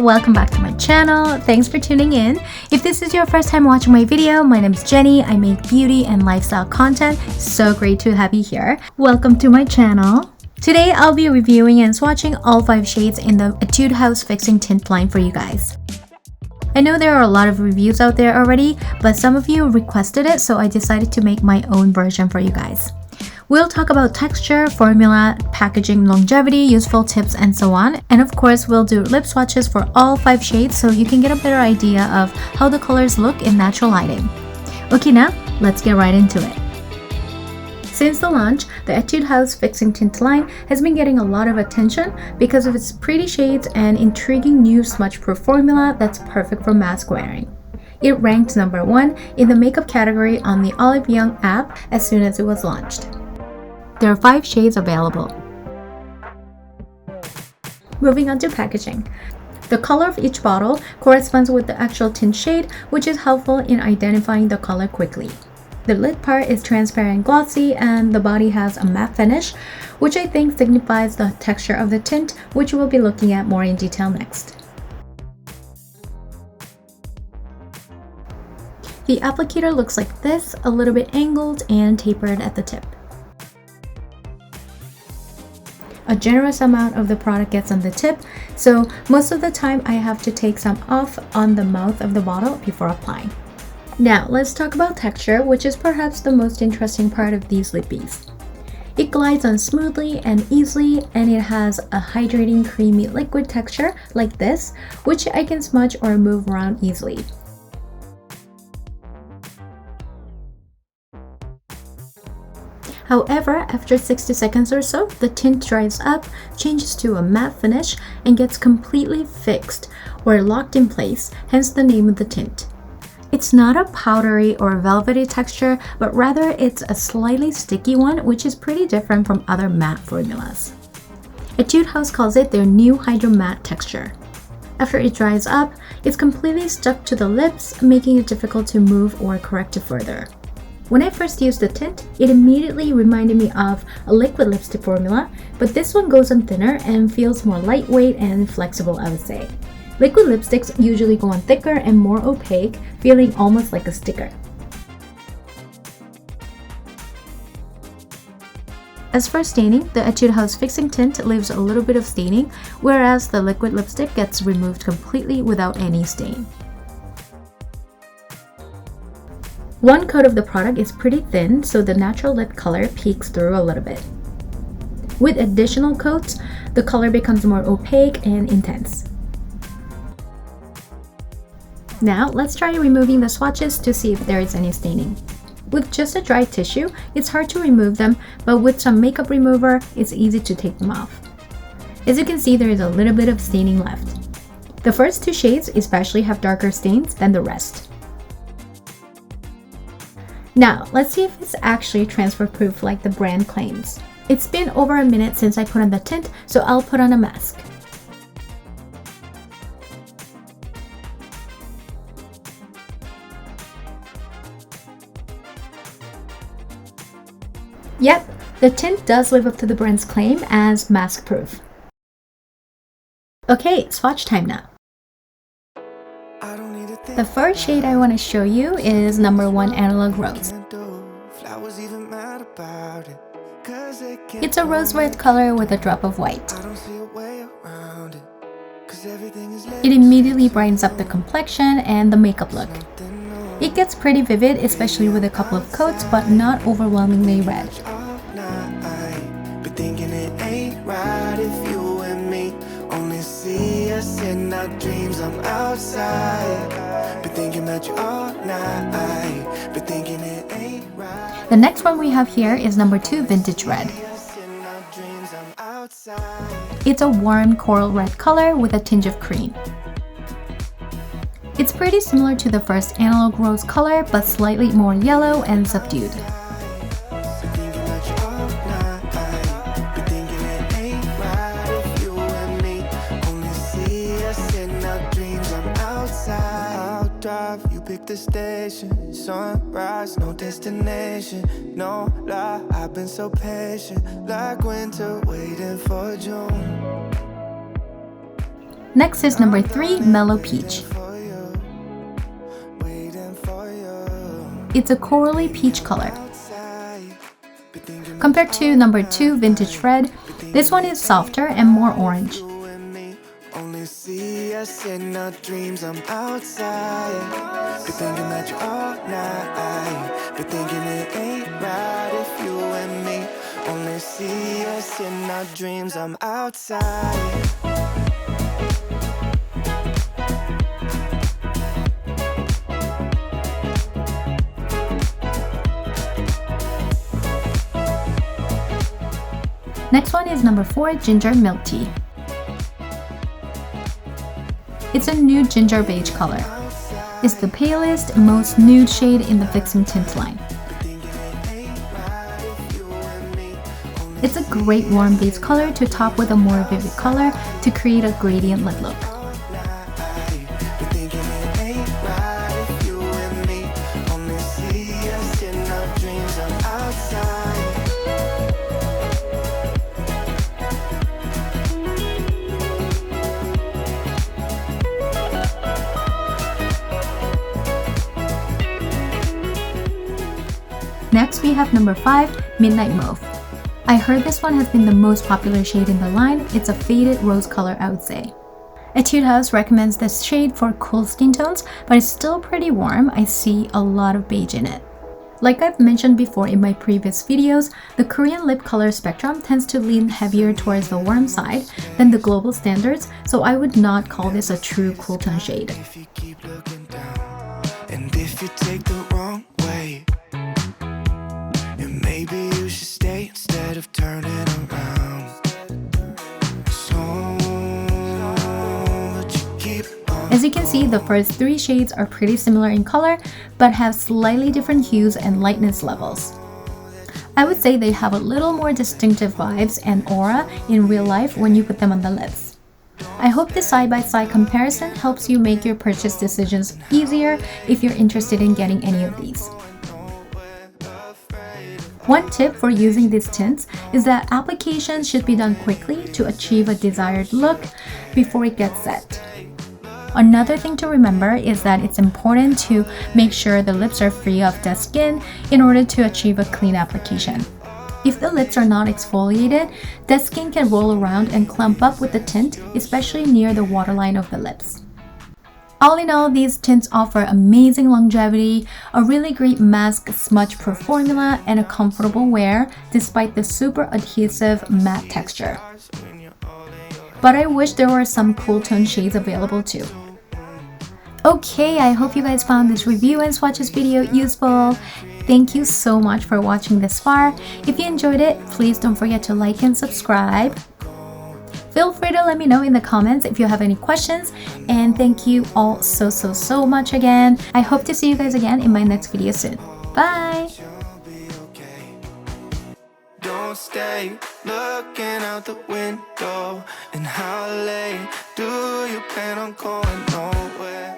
welcome back to my channel. Thanks for tuning in. If this is your first time watching my video, my name is Jenny. I make beauty and lifestyle content. So great to have you here. Welcome to my channel. Today I'll be reviewing and swatching all 5 shades in the Etude House Fixing Tint line for you guys. I know there are a lot of reviews out there already, but some of you requested it, so I decided to make my own version for you guys. We'll talk about texture, formula, packaging, longevity, useful tips, and so on. And of course, we'll do lip swatches for all 5 shades so you can get a better idea of how the colors look in natural lighting. Okay, now let's get right into it. Since the launch, the Etude House Fixing Tint line has been getting a lot of attention because of its pretty shades and intriguing new smudge-proof formula that's perfect for mask wearing. It ranked number 1 in the makeup category on the Olivia app as soon as it was launched. There are 5 shades available. Moving on to packaging. The color of each bottle corresponds with the actual tint shade, which is helpful in identifying the color quickly. The lid part is transparent glossy and the body has a matte finish, which I think signifies the texture of the tint, which we'll be looking at more in detail next. The applicator looks like this, a little bit angled and tapered at the tip. A generous amount of the product gets on the tip, so most of the time I have to take some off on the mouth of the bottle before applying. Now let's talk about texture, which is perhaps the most interesting part of these lippies. It glides on smoothly and easily, and it has a hydrating creamy liquid texture like this, which I can smudge or move around easily. However, after 60 seconds or so, the tint dries up, changes to a matte finish, and gets completely fixed or locked in place, hence the name of the tint. It's not a powdery or velvety texture, but rather it's a slightly sticky one, which is pretty different from other matte formulas. Etude House calls it their new Hydro Matte texture. After it dries up, it's completely stuck to the lips, making it difficult to move or correct it further. When I first used the tint, it immediately reminded me of a liquid lipstick formula, but this one goes on thinner and feels more lightweight and flexible, I would say. Liquid lipsticks usually go on thicker and more opaque, feeling almost like a sticker. As for staining, the Etude House Fixing Tint leaves a little bit of staining, whereas the liquid lipstick gets removed completely without any stain. One coat of the product is pretty thin, so the natural lip color peeks through a little bit. With additional coats, the color becomes more opaque and intense. Now, let's try removing the swatches to see if there is any staining. With just a dry tissue, it's hard to remove them, but with some makeup remover, it's easy to take them off. As you can see, there is a little bit of staining left. The first 2 shades especially have darker stains than the rest. Now, let's see if it's actually transfer proof like the brand claims. It's been over a minute since I put on the tint, so I'll put on a mask. Yep, the tint does live up to the brand's claim as mask-proof. Okay, swatch time now. The first shade I want to show you is number 1 Analog Rose. It's a rose red color with a drop of white. It immediately brightens up the complexion and the makeup look. It gets pretty vivid, especially with a couple of coats, but not overwhelmingly red. In our dreams, I'm outside. Been thinking about you all night. Been thinking it ain't right. The next one we have here is number 2 Vintage Red. It's a warm coral red color with a tinge of cream. It's pretty similar to the first Analog Rose color, but slightly more yellow and subdued. You pick the station, sunrise, no destination, no lie. I've been so patient, like winter waiting for June. Next is number 3, Mellow Peach. It's a corally peach color. Compared to number 2, Vintage Red, this one is softer and more orange. Only see us in our dreams. I'm outside, be thinking that you're all night, be thinking it ain't right if you and me only see us in our dreams. I'm outside. Next one is number 4, Ginger Milk Tea. It's a nude ginger beige color. It's the palest, most nude shade in the Fixing Tint line. It's a great warm base color to top with a more vivid color to create a gradient lip look. Next, we have number 5, Midnight Mauve. I heard this one has been the most popular shade in the line. It's a faded rose color, I would say. Etude House recommends this shade for cool skin tones, but it's still pretty warm. I see a lot of beige in it. Like I've mentioned before in my previous videos, the Korean lip color spectrum tends to lean heavier towards the warm side than the global standards, so I would not call this a true cool tone shade. If you keep looking down, and if you take the wrong way, maybe you should stay instead of turning around. So that you keep on. As you can see, the first 3 shades are pretty similar in color, but have slightly different hues and lightness levels. I would say they have a little more distinctive vibes and aura in real life when you put them on the lips. I hope this side-by-side comparison helps you make your purchase decisions easier if you're interested in getting any of these. One tip for using these tints is that application should be done quickly to achieve a desired look before it gets set. Another thing to remember is that it's important to make sure the lips are free of dead skin in order to achieve a clean application. If the lips are not exfoliated, dead skin can roll around and clump up with the tint, especially near the waterline of the lips. All in all, these tints offer amazing longevity, a really great mask smudge proof formula, and a comfortable wear despite the super adhesive matte texture. But I wish there were some cool tone shades available too. Okay, I hope you guys found this review and swatches video useful. Thank you so much for watching this far. If you enjoyed it, please don't forget to like and subscribe. Feel free to let me know in the comments if you have any questions, and thank you all so much again. I hope to see you guys again in my next video soon. Bye! Don't stay looking out the window. And how late do you plan on going nowhere?